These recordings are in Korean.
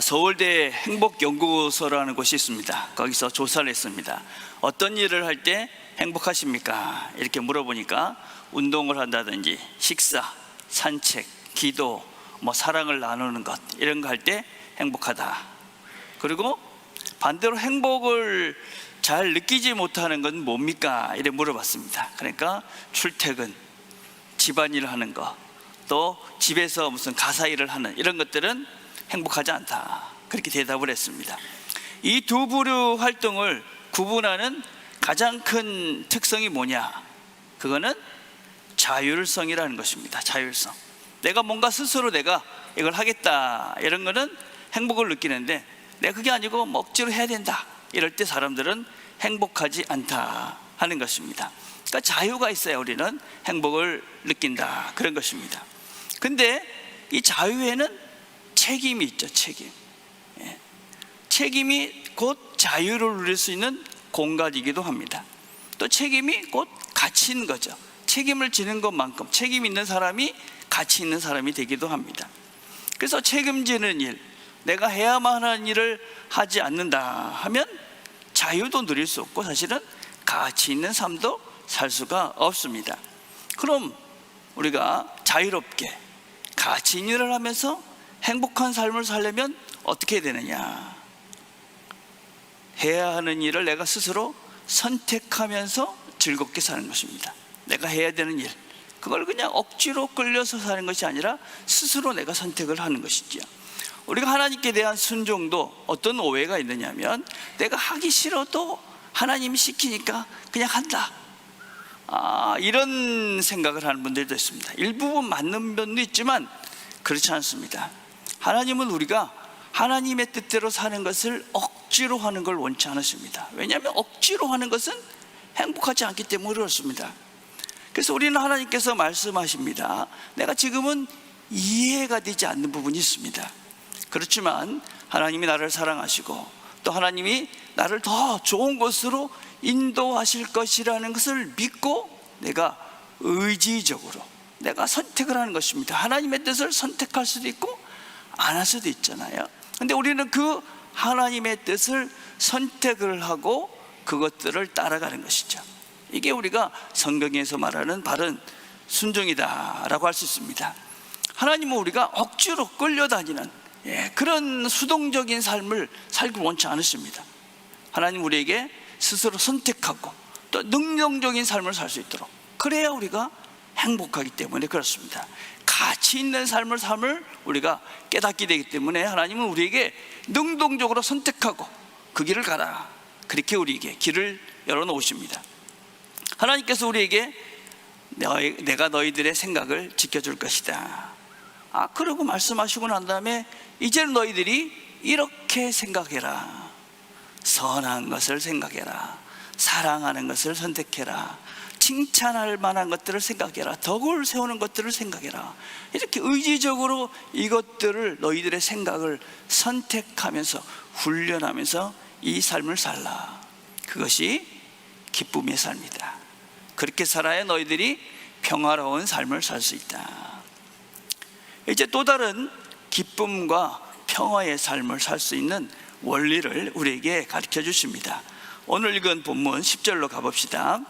서울대 행복연구소라는 곳이 있습니다. 거기서 조사를 했습니다. 어떤 일을 할 때 행복하십니까? 이렇게 물어보니까 운동을 한다든지 식사, 산책, 기도, 사랑을 나누는 것, 이런 거 할 때 행복하다. 그리고 반대로 행복을 잘 느끼지 못하는 건 뭡니까? 이렇게 물어봤습니다. 그러니까 출퇴근, 집안일을 하는 거, 또 집에서 무슨 가사일을 하는 이런 것들은 행복하지 않다, 그렇게 대답을 했습니다. 이 두 부류 활동을 구분하는 가장 큰 특성이 뭐냐? 그거는 자율성이라는 것입니다. 자율성. 내가 뭔가 스스로 내가 이걸 하겠다, 이런 거는 행복을 느끼는데, 내가 그게 아니고 억지로 해야 된다, 이럴 때 사람들은 행복하지 않다 하는 것입니다. 그러니까 자유가 있어야 우리는 행복을 느낀다, 그런 것입니다. 근데 이 자유에는 책임이 있죠. 책임이 곧 자유를 누릴 수 있는 공간이기도 합니다. 또 책임이 곧 가치 있는 거죠. 책임을 지는 것만큼 책임 있는 사람이 가치 있는 사람이 되기도 합니다. 그래서 책임지는 일, 내가 해야만 하는 일을 하지 않는다 하면 자유도 누릴 수 없고 사실은 가치 있는 삶도 살 수가 없습니다. 그럼 우리가 자유롭게 가치 있는 일을 하면서 행복한 삶을 살려면 어떻게 해야 되느냐? 해야 하는 일을 내가 스스로 선택하면서 즐겁게 사는 것입니다. 내가 해야 되는 일, 그걸 그냥 억지로 끌려서 사는 것이 아니라 스스로 내가 선택을 하는 것이지요. 우리가 하나님께 대한 순종도 어떤 오해가 있느냐면, 내가 하기 싫어도 하나님이 시키니까 그냥 한다, 이런 생각을 하는 분들도 있습니다. 일부분 맞는 면도 있지만 그렇지 않습니다. 하나님은 우리가 하나님의 뜻대로 사는 것을 억지로 하는 걸 원치 않으십니다. 왜냐하면 억지로 하는 것은 행복하지 않기 때문에 그렇습니다. 그래서 우리는 하나님께서 말씀하십니다. 내가 지금은 이해가 되지 않는 부분이 있습니다. 그렇지만 하나님이 나를 사랑하시고 또 하나님이 나를 더 좋은 곳으로 인도하실 것이라는 것을 믿고 내가 의지적으로 내가 선택을 하는 것입니다. 하나님의 뜻을 선택할 수도 있고 안 할 수도 있잖아요. 근데 우리는 그 하나님의 뜻을 선택을 하고 그것들을 따라가는 것이죠. 이게 우리가 성경에서 말하는 바른 순종이다라고 할 수 있습니다. 하나님은 우리가 억지로 끌려다니는 그런 수동적인 삶을 살기 원치 않으십니다. 하나님 우리에게 스스로 선택하고 또 능동적인 삶을 살 수 있도록, 그래야 우리가 행복하기 때문에 그렇습니다. 가치 있는 삶을 우리가 깨닫게 되기 때문에 하나님은 우리에게 능동적으로 선택하고 그 길을 가라, 그렇게 우리에게 길을 열어놓으십니다. 하나님께서 우리에게 내가 너희들의 생각을 지켜줄 것이다, 그러고 말씀하시고 난 다음에 이제는 너희들이 이렇게 생각해라. 선한 것을 생각해라. 사랑하는 것을 선택해라. 칭찬할 만한 것들을 생각해라. 덕을 세우는 것들을 생각해라. 이렇게 의지적으로 이것들을, 너희들의 생각을 선택하면서 훈련하면서 이 삶을 살라. 그것이 기쁨의 삶이다. 그렇게 살아야 너희들이 평화로운 삶을 살 수 있다. 이제 또 다른 기쁨과 평화의 삶을 살 수 있는 원리를 우리에게 가르쳐 주십니다. 오늘 읽은 본문 10절로 가봅시다.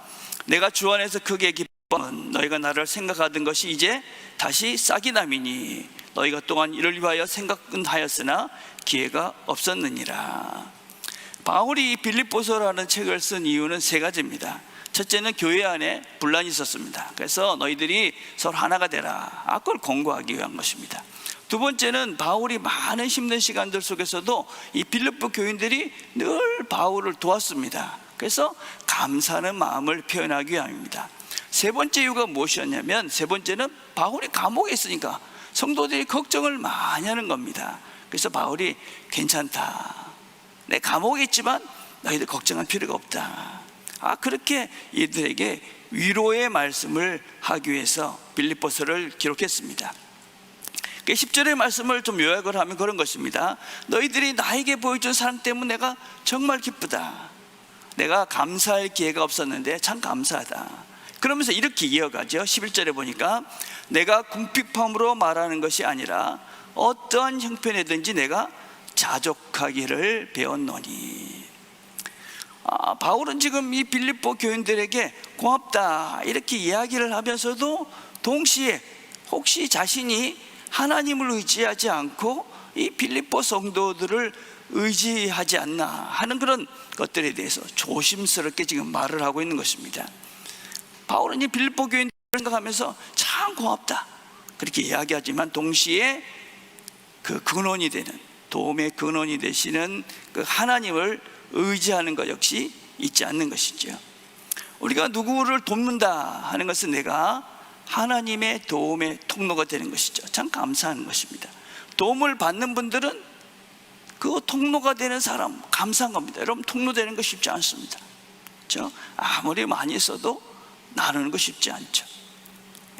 내가 주 안에서 크게 기뻐하는 너희가 나를 생각하던 것이 이제 다시 싹이 나미니 너희가 또한 이를 위하여 생각은 하였으나 기회가 없었느니라. 바울이 빌립보서라는 책을 쓴 이유는 세 가지입니다. 첫째는 교회 안에 분란이 있었습니다. 그래서 너희들이 서로 하나가 되라, 그걸 공고하기 위한 것입니다. 두 번째는 바울이 많은 힘든 시간들 속에서도 이 빌립보 교인들이 늘 바울을 도왔습니다. 그래서 감사하는 마음을 표현하기 위함입니다. 세 번째 이유가 무엇이었냐면, 세 번째는 바울이 감옥에 있으니까 성도들이 걱정을 많이 하는 겁니다. 그래서 바울이 괜찮다, 내 감옥에 있지만 너희들 걱정할 필요가 없다, 그렇게 이들에게 위로의 말씀을 하기 위해서 빌립보서를 기록했습니다. 10절의 말씀을 좀 요약을 하면 그런 것입니다. 너희들이 나에게 보여준 사랑 때문에 내가 정말 기쁘다. 내가 감사할 기회가 없었는데 참 감사하다. 그러면서 이렇게 이어가죠. 11절에 보니까 내가 궁핍함으로 말하는 것이 아니라 어떠한 형편이든지 내가 자족하기를 배웠노니. 바울은 지금 이 빌립보 교인들에게 고맙다 이렇게 이야기를 하면서도 동시에 혹시 자신이 하나님을 의지하지 않고 이 빌립보 성도들을 의지하지 않나 하는 그런 것들에 대해서 조심스럽게 지금 말을 하고 있는 것입니다. 바울은 이 빌립보 교인들을 생각하면서 참 고맙다 그렇게 이야기하지만 동시에 그 근원이 되는, 도움의 근원이 되시는 그 하나님을 의지하는 것 역시 잊지 않는 것이죠. 우리가 누구를 돕는다 하는 것은 내가 하나님의 도움의 통로가 되는 것이죠. 참 감사한 것입니다. 도움을 받는 분들은 그 통로가 되는 사람 감사한 겁니다. 여러분, 통로 되는 거 쉽지 않습니다. 그렇죠? 아무리 많이 써도 나누는 거 쉽지 않죠.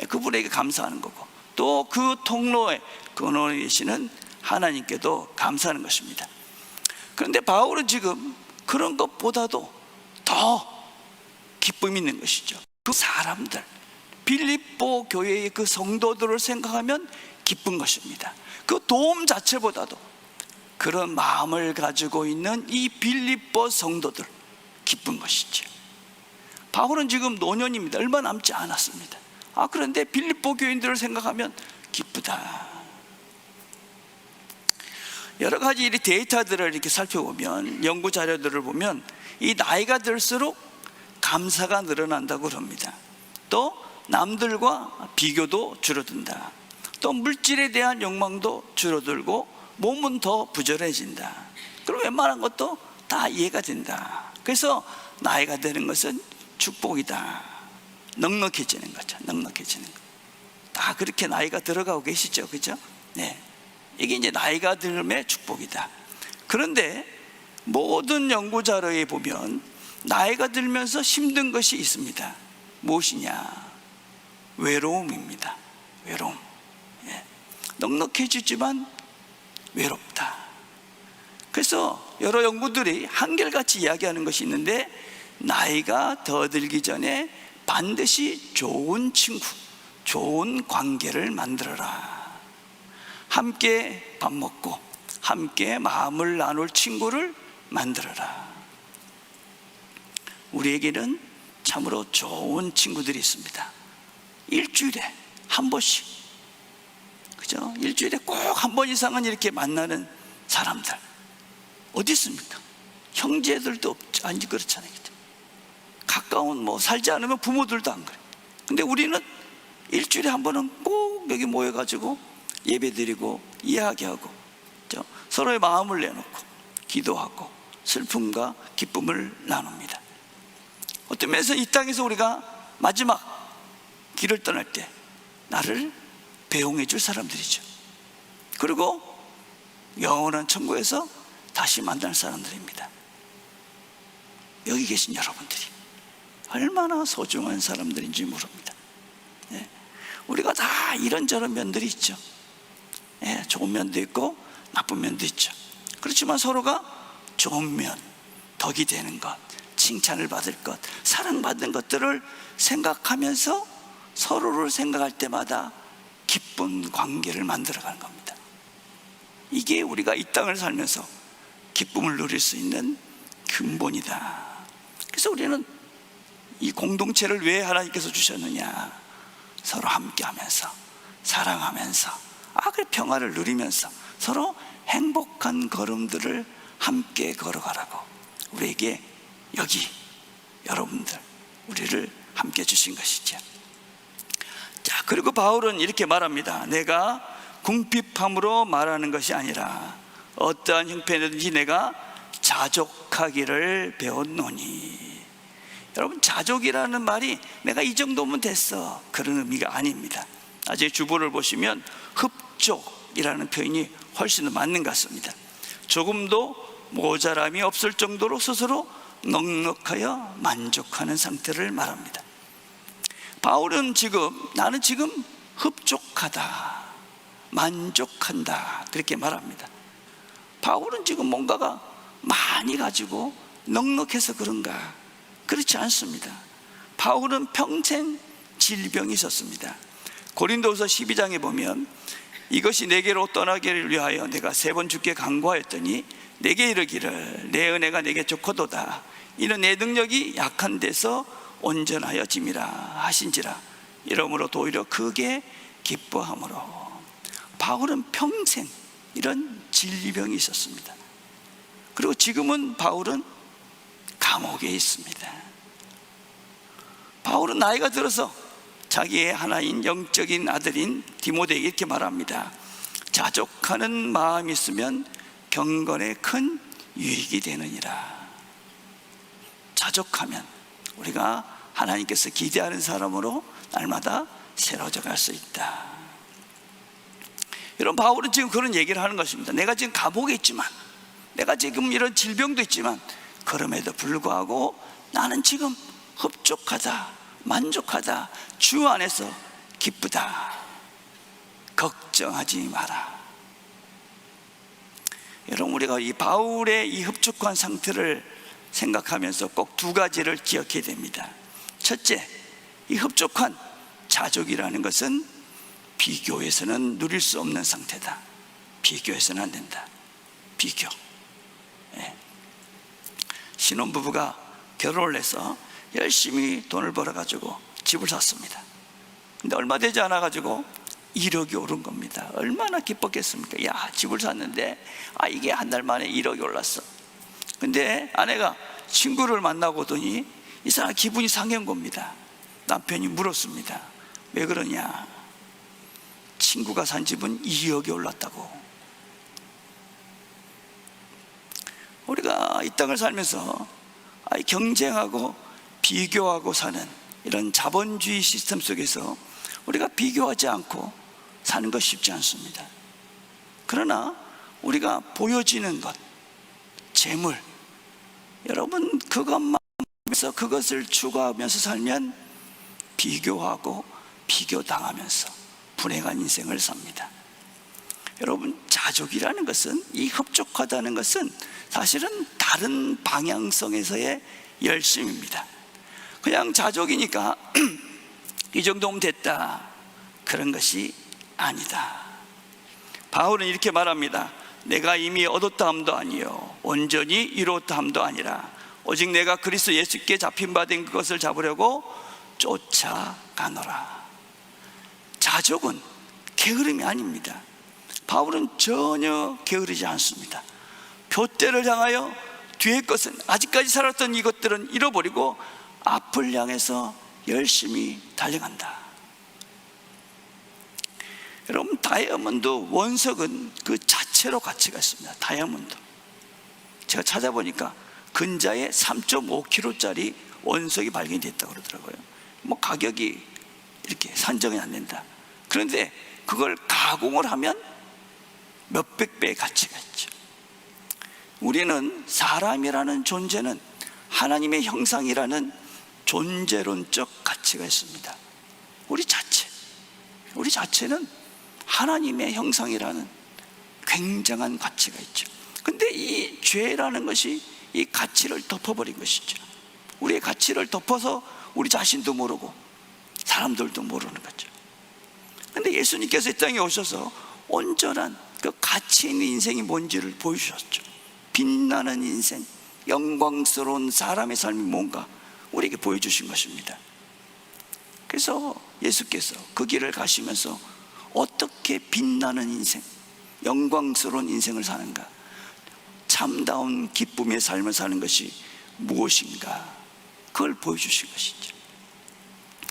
그분에게 감사하는 거고, 또 그 통로에 근원이 되시는 하나님께도 감사하는 것입니다. 그런데 바울은 지금 그런 것보다도 더 기쁨이 있는 것이죠. 그 사람들, 빌립보 교회의 그 성도들을 생각하면 기쁜 것입니다. 그 도움 자체보다도 그런 마음을 가지고 있는 이 빌립보 성도들 기쁜 것이죠. 바울은 지금 노년입니다. 얼마 남지 않았습니다. 그런데 빌립보 교인들을 생각하면 기쁘다. 여러 가지 이 데이터들을 이렇게 살펴보면, 연구 자료들을 보면 이 나이가 들수록 감사가 늘어난다고 합니다. 또 남들과 비교도 줄어든다. 또 물질에 대한 욕망도 줄어들고 몸은 더 부지런해진다. 그럼 웬만한 것도 다 이해가 된다. 그래서 나이가 드는 것은 축복이다. 넉넉해지는 거죠. 넉넉해지는 거. 다 그렇게 나이가 들어가고 계시죠, 그죠? 네. 이게 이제 나이가 들음의 축복이다. 그런데 모든 연구 자료에 보면 나이가 들면서 힘든 것이 있습니다. 무엇이냐? 외로움입니다. 외로움. 예. 넉넉해지지만 외롭다. 그래서 여러 연구들이 한결같이 이야기하는 것이 있는데, 나이가 더 들기 전에 반드시 좋은 친구, 좋은 관계를 만들어라. 함께 밥 먹고 함께 마음을 나눌 친구를 만들어라. 우리에게는 참으로 좋은 친구들이 있습니다. 일주일에 한 번씩, 그죠? 일주일에 꼭 한 번 이상은 이렇게 만나는 사람들 어디 있습니까? 형제들도 없지, 아니 그렇잖아요. 가까운 살지 않으면 부모들도 안 그래. 근데 우리는 일주일에 한 번은 꼭 여기 모여가지고 예배드리고 이야기하고, 그죠? 서로의 마음을 내놓고 기도하고 슬픔과 기쁨을 나눕니다. 어떤 면에서 이 땅에서 우리가 마지막 길을 떠날 때 나를 배웅해 줄 사람들이죠. 그리고 영원한 천국에서 다시 만날 사람들입니다. 여기 계신 여러분들이 얼마나 소중한 사람들인지 모릅니다. 네. 우리가 다 이런저런 면들이 있죠. 네. 좋은 면도 있고 나쁜 면도 있죠. 그렇지만 서로가 좋은 면, 덕이 되는 것, 칭찬을 받을 것, 사랑받는 것들을 생각하면서 서로를 생각할 때마다 기쁜 관계를 만들어가는 겁니다. 이게 우리가 이 땅을 살면서 기쁨을 누릴 수 있는 근본이다. 그래서 우리는 이 공동체를 왜 하나님께서 주셨느냐? 서로 함께하면서 사랑하면서 그 평화를 누리면서 서로 행복한 걸음들을 함께 걸어가라고 우리에게 여기 여러분들 우리를 함께 주신 것이죠. 자, 그리고 바울은 이렇게 말합니다. 내가 궁핍함으로 말하는 것이 아니라 어떠한 형편이든지 내가 자족하기를 배웠노니. 여러분, 자족이라는 말이 내가 이 정도면 됐어 그런 의미가 아닙니다. 나중에 주보를 보시면 흡족이라는 표현이 훨씬 더 맞는 것 같습니다. 조금도 모자람이 없을 정도로 스스로 넉넉하여 만족하는 상태를 말합니다. 바울은 나는 지금 흡족하다, 만족한다 그렇게 말합니다. 바울은 지금 뭔가가 많이 가지고 넉넉해서 그런가? 그렇지 않습니다. 바울은 평생 질병이 있었습니다. 고린도후서 12장에 보면 이것이 내게로 떠나기를 위하여 내가 3번 주께 간구하였더니 내게 이르기를 내 은혜가 내게 좋거도다. 이는 내 능력이 약한 데서 온전하여 짐이라 하신지라. 이러므로 도리어 크게 기뻐함으로. 바울은 평생 이런 질병이 있었습니다. 그리고 지금은 바울은 감옥에 있습니다. 바울은 나이가 들어서 자기의 하나인 영적인 아들인 디모데에게 이렇게 말합니다. 자족하는 마음이 있으면 경건에 큰 유익이 되느니라. 자족하면 우리가 하나님께서 기대하는 사람으로 날마다 새로워져 갈 수 있다. 여러분, 바울은 지금 그런 얘기를 하는 것입니다. 내가 지금 감옥에 있지만, 내가 지금 이런 질병도 있지만, 그럼에도 불구하고 나는 지금 흡족하다, 만족하다, 주 안에서 기쁘다. 걱정하지 마라. 여러분, 우리가 이 바울의 이 흡족한 상태를 생각하면서 꼭 2가지를 기억해야 됩니다. 첫째, 이 흡족한 자족이라는 것은 비교해서는 누릴 수 없는 상태다. 비교해서는 안 된다. 비교. 신혼부부가 결혼을 해서 열심히 돈을 벌어가지고 집을 샀습니다. 근데 얼마 되지 않아가지고 1억이 오른 겁니다. 얼마나 기뻤겠습니까? 야, 집을 샀는데 이게 한 달 만에 1억이 올랐어. 근데 아내가 친구를 만나고 오더니 이 사람 기분이 상한 겁니다. 남편이 물었습니다. 왜 그러냐? 친구가 산 집은 2억이 올랐다고. 우리가 이 땅을 살면서 경쟁하고 비교하고 사는 이런 자본주의 시스템 속에서 우리가 비교하지 않고 사는 것 쉽지 않습니다. 그러나 우리가 보여지는 것, 재물, 여러분 그것만 하면서 그것을 추구하면서 살면 비교하고 비교당하면서 불행한 인생을 삽니다. 여러분, 자족이라는 것은, 이 흡족하다는 것은 사실은 다른 방향성에서의 열심입니다. 그냥 자족이니까 이 정도면 됐다, 그런 것이 아니다. 바울은 이렇게 말합니다. 내가 이미 얻었다 함도 아니요 온전히 이루었다 함도 아니라 오직 내가 그리스도 예수께 잡힌 바 된 그것을 잡으려고 쫓아가노라. 자족은 게으름이 아닙니다. 바울은 전혀 게으르지 않습니다. 표대를 향하여 뒤의 것은, 아직까지 살았던 이것들은 잃어버리고 앞을 향해서 열심히 달려간다. 여러분, 다이아몬드 원석은 그 자체로 가치가 있습니다. 다이아몬드, 제가 찾아보니까 근자에 3.5kg짜리 원석이 발견됐다고 그러더라고요. 뭐 가격이 이렇게 산정이 안 된다. 그런데 그걸 가공을 하면 몇백 배의 가치가 있죠. 우리는 사람이라는 존재는 하나님의 형상이라는 존재론적 가치가 있습니다. 우리 자체는 하나님의 형상이라는 굉장한 가치가 있죠. 근데 이 죄라는 것이 이 가치를 덮어버린 것이죠. 우리의 가치를 덮어서 우리 자신도 모르고 사람들도 모르는 거죠. 근데 예수님께서 이 땅에 오셔서 온전한 그 가치 있는 인생이 뭔지를 보여주셨죠. 빛나는 인생, 영광스러운 사람의 삶이 뭔가 우리에게 보여주신 것입니다. 그래서 예수께서 그 길을 가시면서 어떻게 빛나는 인생, 영광스러운 인생을 사는가, 참다운 기쁨의 삶을 사는 것이 무엇인가, 그걸 보여주신 것이죠.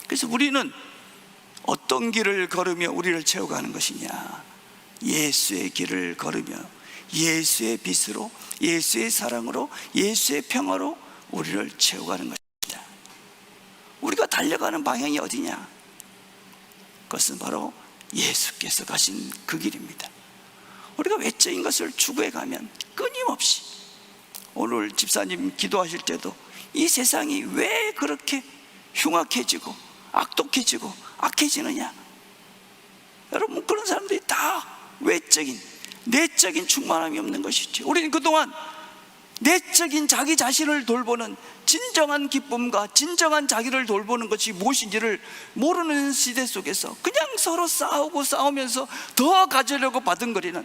그래서 우리는 어떤 길을 걸으며 우리를 채워가는 것이냐? 예수의 길을 걸으며 예수의 빛으로, 예수의 사랑으로, 예수의 평화로 우리를 채워가는 것입니다. 우리가 달려가는 방향이 어디냐? 그것은 바로 예수께서 가신 그 길입니다. 우리가 외적인 것을 추구해 가면 끊임없이, 오늘 집사님 기도하실 때도 이 세상이 왜 그렇게 흉악해지고 악독해지고 악해지느냐? 여러분, 그런 사람들이 다 외적인, 내적인 충만함이 없는 것이죠. 우리는 그동안 내적인 자기 자신을 돌보는 진정한 기쁨과 진정한 자기를 돌보는 것이 무엇인지를 모르는 시대 속에서 그냥 서로 싸우면서 더 가지려고 바둥거리는,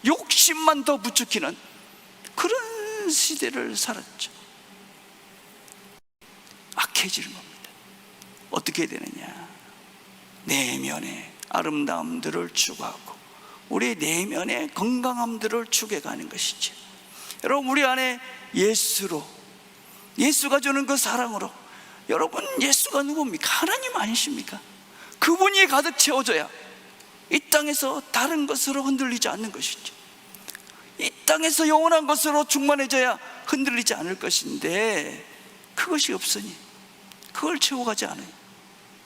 욕심만 더 부추기는 그런 시대를 살았죠. 악해지는 겁니다. 어떻게 되느냐? 내면의 아름다움들을 추구하고 우리 내면의 건강함들을 추구해가는 것이죠. 여러분, 우리 안에 예수가 주는 그 사랑으로, 여러분, 예수가 누굽니까? 하나님 아니십니까? 그분이 가득 채워져야 이 땅에서 다른 것으로 흔들리지 않는 것이죠. 이 땅에서 영원한 것으로 충만해져야 흔들리지 않을 것인데, 그것이 없으니 그걸 채워가지 않아요.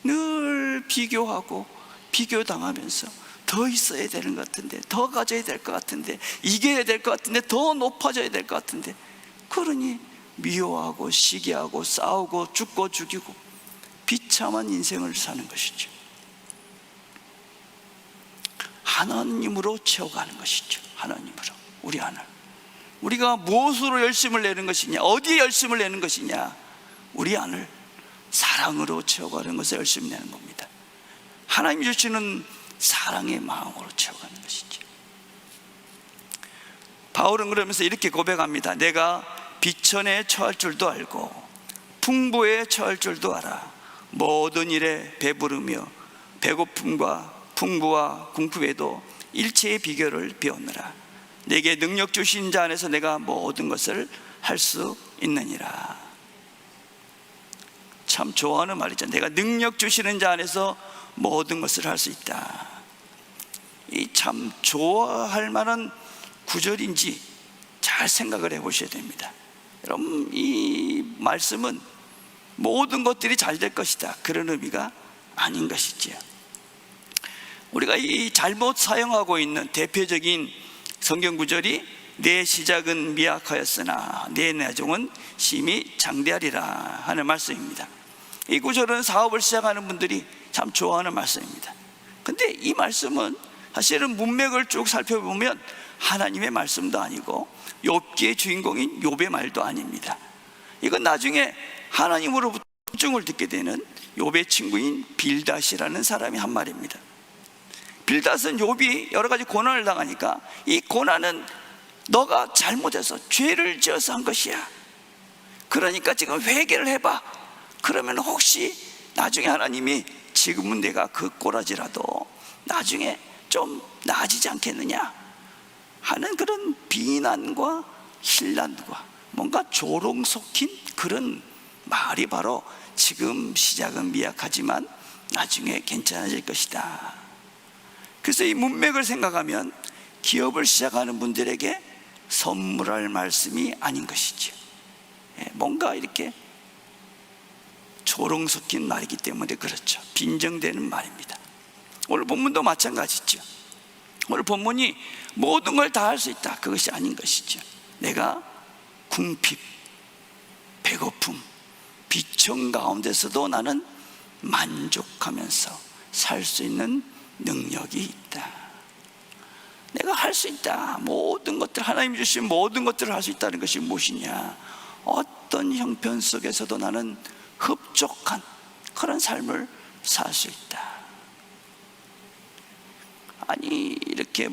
늘 비교하고 비교당하면서 더 있어야 되는 것 같은데, 더 가져야 될 것 같은데, 이겨야 될 것 같은데, 더 높아져야 될 것 같은데, 그러니 미워하고 시기하고 싸우고 죽고 죽이고 비참한 인생을 사는 것이죠. 하나님으로 채워가는 것이죠. 하나님으로 우리 안을, 우리가 무엇으로 열심을 내는 것이냐, 어디에 열심을 내는 것이냐, 우리 안을 사랑으로 채워가는 것에 열심히 내는 겁니다. 하나님 주시는 사랑의 마음으로 채워가는 것이죠. 바울은 그러면서 이렇게 고백합니다. 내가 비천에 처할 줄도 알고 풍부에 처할 줄도 알아. 모든 일에 배부르며 배고픔과 풍부와 궁핍에도 일체의 비결을 배우느라. 내게 능력 주신 자 안에서 내가 모든 것을 할 수 있느니라. 참 좋아하는 말이죠. 내가 능력 주시는 자 안에서 모든 것을 할 수 있다. 이 참 좋아할 만한 구절인지 잘 생각을 해 보셔야 됩니다. 여러분, 이 말씀은 모든 것들이 잘 될 것이다, 그런 의미가 아닌 것이지요. 우리가 이 잘못 사용하고 있는 대표적인 성경 구절이 내 시작은 미약하였으나 내 나중은 심히 장대하리라 하는 말씀입니다. 이 구절은 사업을 시작하는 분들이 참 좋아하는 말씀입니다. 근데 이 말씀은 사실은 문맥을 쭉 살펴보면 하나님의 말씀도 아니고 욥기의 주인공인 욥의 말도 아닙니다. 이건 나중에 하나님으로부터 통증을 듣게 되는 욥의 친구인 빌닷이라는 사람이 한 말입니다. 빌닷은 욥이 여러 가지 고난을 당하니까 이 고난은 너가 잘못해서 죄를 지어서 한 것이야, 그러니까 지금 회개를 해봐. 그러면 혹시 나중에 하나님이 지금은 내가 그 꼬라지라도 나중에 좀 나아지지 않겠느냐 하는 그런 비난과 힐난과 뭔가 조롱 섞인 그런 말이 바로 지금 시작은 미약하지만 나중에 괜찮아질 것이다. 그래서 이 문맥을 생각하면 기업을 시작하는 분들에게 선물할 말씀이 아닌 것이죠. 뭔가 이렇게 조롱 섞인 말이기 때문에 그렇죠. 빈정되는 말입니다. 오늘 본문도 마찬가지죠. 오늘 본문이 모든 걸 다 할 수 있다, 그것이 아닌 것이죠. 내가 궁핍, 배고픔, 비천 가운데서도 나는 만족하면서 살 수 있는 능력이 있다. 내가 할 수 있다. 모든 것들, 하나님 주신 모든 것들을 할 수 있다는 것이 무엇이냐? 어떤 형편 속에서도 나는 흡족한 그런 삶을 살 수 있다. 아니, 이렇게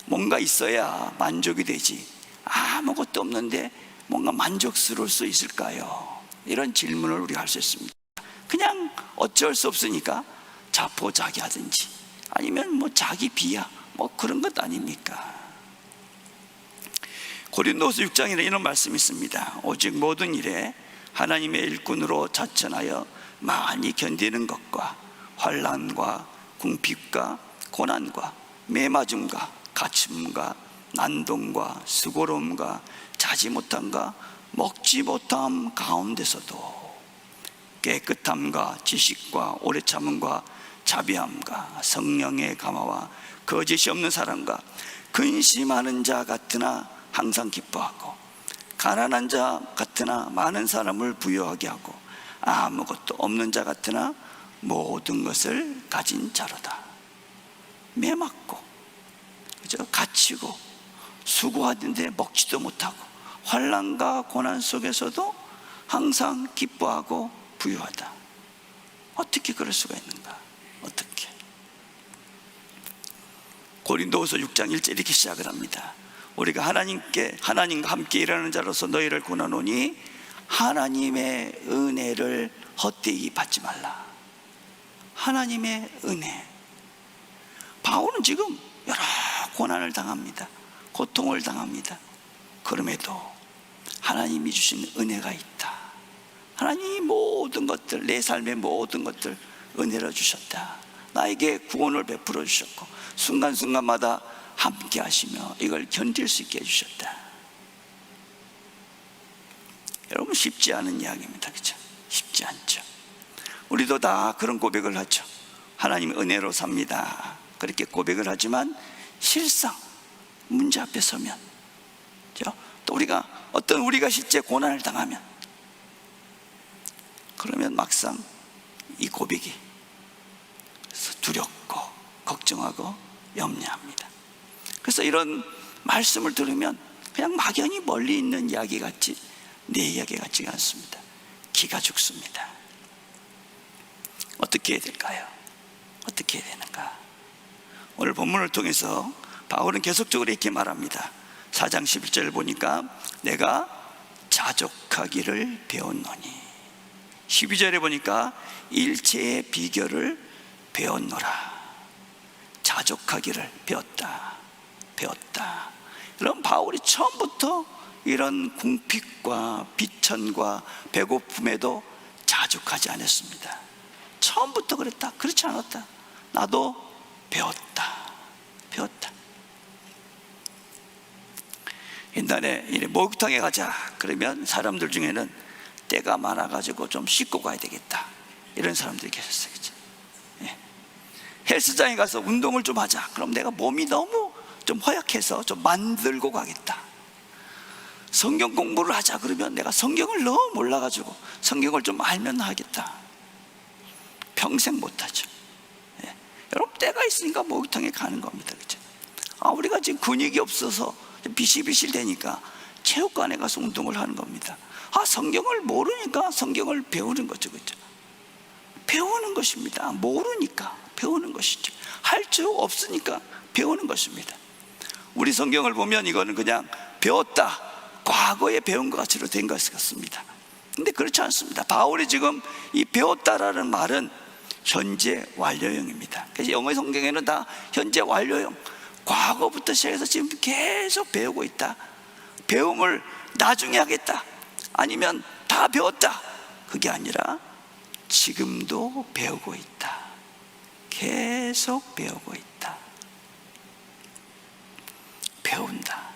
뭔가 있어야 만족이 되지, 아무것도 없는데 뭔가 만족스러울 수 있을까요? 이런 질문을 우리가 할 수 있습니다. 그냥 어쩔 수 없으니까 자포자기하든지 아니면 자기 비하 그런 것 아닙니까? 고린도후서 6장에 이런 말씀이 있습니다. 오직 모든 일에 하나님의 일꾼으로 자천하여 많이 견디는 것과 환난과 궁핍과 고난과 매맞음과 갇힘과 난동과 수고로움과 자지 못함과 먹지 못함 가운데서도 깨끗함과 지식과 오래 참음과 자비함과 성령의 감화와 거짓이 없는 사랑과 근심하는 자 같으나 항상 기뻐하고 가난한 자 같으나 많은 사람을 부유하게 하고 아무것도 없는 자 같으나 모든 것을 가진 자로다. 매맞고 갇히고 수고하는데 먹지도 못하고 환난과 고난 속에서도 항상 기뻐하고 부유하다. 어떻게 그럴 수가 있는가? 어떻게? 고린도후서 6장 1절 이렇게 시작을 합니다. 우리가 하나님과 함께 일하는 자로서 너희를 권하노니 하나님의 은혜를 헛되이 받지 말라. 하나님의 은혜. 바울은 지금 여러 고난을 당합니다. 고통을 당합니다. 그럼에도 하나님이 주신 은혜가 있다. 하나님이 모든 것들, 내 삶의 모든 것들 은혜로 주셨다. 나에게 구원을 베풀어 주셨고 순간순간마다 함께 하시며 이걸 견딜 수 있게 해주셨다. 여러분, 쉽지 않은 이야기입니다. 그렇죠? 쉽지 않죠. 우리도 다 그런 고백을 하죠. 하나님 은혜로 삽니다. 그렇게 고백을 하지만 실상 문제 앞에 서면, 또 우리가 실제 고난을 당하면, 그러면 막상 이 고백이 두렵고 걱정하고 염려합니다. 그래서 이런 말씀을 들으면 그냥 막연히 멀리 있는 이야기 같지, 내 이야기 같지가 않습니다. 기가 죽습니다. 어떻게 해야 될까요? 어떻게 해야 되는가? 오늘 본문을 통해서 바울은 계속적으로 이렇게 말합니다. 4장 11절을 보니까 내가 자족하기를 배웠노니, 12절에 보니까 일체의 비결을 배웠노라. 자족하기를 배웠다. 여러분, 바울이 처음부터 이런 궁핍과 비천과 배고픔에도 자족하지 않았습니다. 처음부터 그랬다. 그렇지 않았다. 나도 배웠다. 옛날에 목욕탕에 가자 그러면 사람들 중에는 때가 많아가지고 좀 씻고 가야 되겠다, 이런 사람들이 계셨어요. 그렇죠? 헬스장에 가서 운동을 좀 하자 그럼 내가 몸이 너무 좀 허약해서 좀 만들고 가겠다. 성경 공부를 하자 그러면 내가 성경을 너무 몰라가지고 성경을 좀 알면 하겠다. 평생 못하죠. 여러분, 때가 있으니까 목욕탕에 가는 겁니다. 그렇죠? 우리가 지금 근육이 없어서 비실비실 되니까 체육관에 가서 운동을 하는 겁니다. 성경을 모르니까 성경을 배우는 거죠. 그렇죠? 배우는 것입니다. 모르니까 배우는 것이죠. 할 줄 없으니까 배우는 것입니다. 우리 성경을 보면 이거는 그냥 배웠다, 과거에 배운 것 같이로 된 것 같습니다. 근데 그렇지 않습니다. 바울이 지금 이 배웠다라는 말은 현재 완료형입니다. 그래서 영어 성경에는 다 현재 완료형, 과거부터 시작해서 지금 계속 배우고 있다. 배움을 나중에 하겠다, 아니면 다 배웠다, 그게 아니라 지금도 배우고 있다. 계속 배우고 있다. 배운다.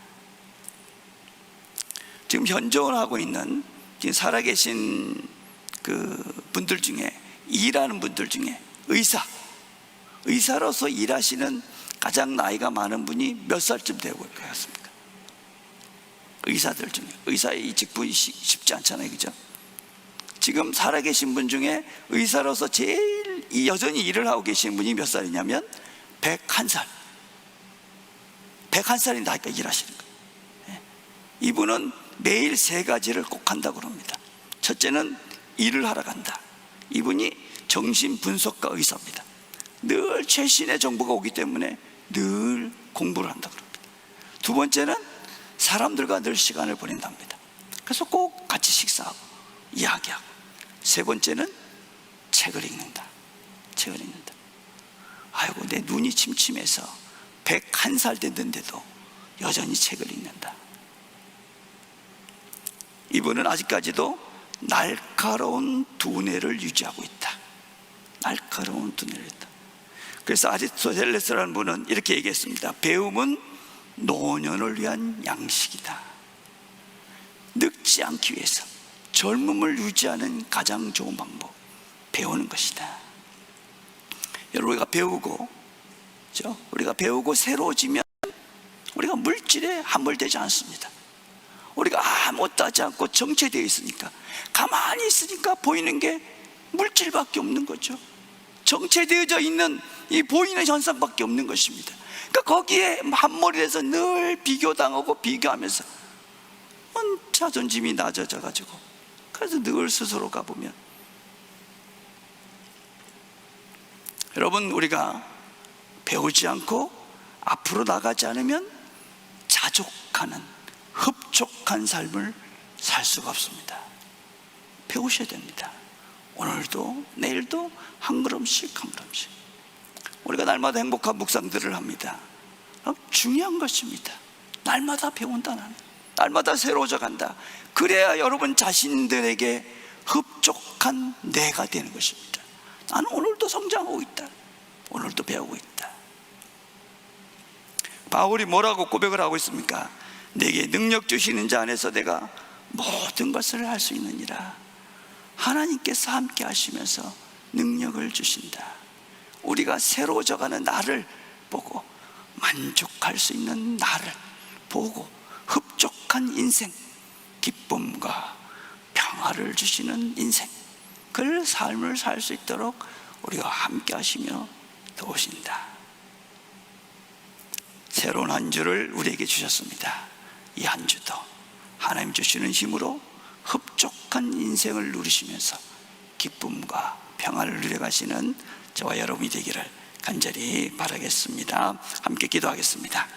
지금 현존을 하고 있는, 지금 살아계신 그 분들 중에, 일하는 분들 중에 의사로서 일하시는 가장 나이가 많은 분이 몇 살쯤 되고 올 것 같습니까? 의사들 중에. 의사의 이 직분이 쉽지 않잖아요. 그죠? 지금 살아계신 분 중에 의사로서 제일 여전히 일을 하고 계신 분이 몇 살이냐면 101살. 101살이 나이가 일하시는 거예요. 이분은 매일 3가지를 꼭 한다고 합니다. 첫째는 일을 하러 간다. 이분이 정신분석가 의사입니다. 늘 최신의 정보가 오기 때문에 늘 공부를 한다고 합니다. 두 번째는 사람들과 늘 시간을 보낸답니다. 그래서 꼭 같이 식사하고 이야기하고. 세 번째는 책을 읽는다. 아이고, 내 눈이 침침해서 101살 됐는데도 여전히 책을 읽는다. 이분은 아직까지도 날카로운 두뇌를 유지하고 있다. 날카로운 두뇌를 했다. 그래서 아리스토텔레스라는 분은 이렇게 얘기했습니다. 배움은 노년을 위한 양식이다. 늙지 않기 위해서 젊음을 유지하는 가장 좋은 방법, 배우는 것이다. 여러분, 우리가 배우고 새로워지면 우리가 물질에 함몰되지 않습니다. 우리가 아무것도 하지 않고 정체되어 있으니까, 가만히 있으니까 보이는 게 물질밖에 없는 거죠. 정체되어져 있는 이 보이는 현상밖에 없는 것입니다. 그러니까 거기에 함몰이 돼서 늘 비교당하고 비교하면서 자존심이 낮아져 가지고, 그래서 늘 스스로 가보면, 여러분, 우리가 배우지 않고 앞으로 나가지 않으면 자족하는, 흡족한 삶을 살 수가 없습니다. 배우셔야 됩니다. 오늘도 내일도 한 걸음씩 한 걸음씩. 우리가 날마다 행복한 묵상들을 합니다. 중요한 것입니다. 날마다 배운다는, 날마다 새로워져 간다. 그래야 여러분 자신들에게 흡족한 내가 되는 것입니다. 나는 오늘도 성장하고 있다, 오늘도 배우고 있다. 바울이 뭐라고 고백을 하고 있습니까? 내게 능력 주시는 자 안에서 내가 모든 것을 할 수 있느니라. 하나님께서 함께 하시면서 능력을 주신다. 우리가 새로워져가는 나를 보고, 만족할 수 있는 나를 보고, 흡족한 인생, 기쁨과 평화를 주시는 인생, 그 삶을 살 수 있도록 우리가 함께 하시며 도우신다. 새로운 한 주를 우리에게 주셨습니다. 이 한 주도 하나님 주시는 힘으로 흡족한 인생을 누리시면서 기쁨과 평화를 누려가시는 저와 여러분이 되기를 간절히 바라겠습니다. 함께 기도하겠습니다.